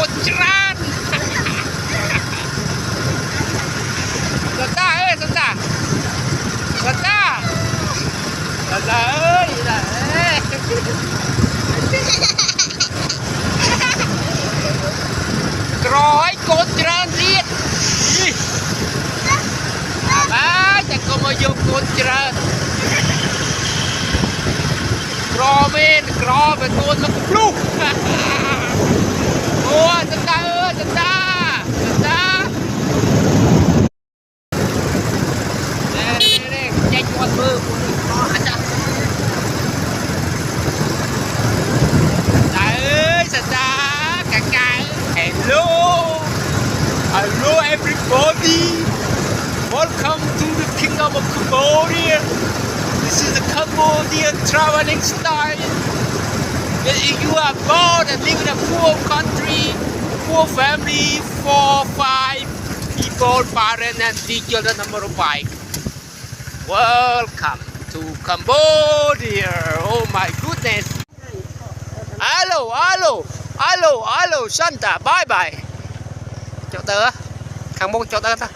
cột tràn Santa ơi Santa Santa Santa ơi Rồi cột tràn riết chẳng có mà dùng cột tràn Gro men côn nó cũng lúc Ủa Santa ơi Santa Santa Nè nhanh con mưa Santa ơi Santa Kakak Hello everybody Welcome to the kingdom of Cambodia This is the Cambodian traveling style. If you are born and live in a poor country, poor family, 4, 5 people, parents and 3 children on motorbike. Welcome to Cambodia. Oh my goodness. Hello, Santa. Bye bye. Cho tớ. Khang mong cho tớ ta.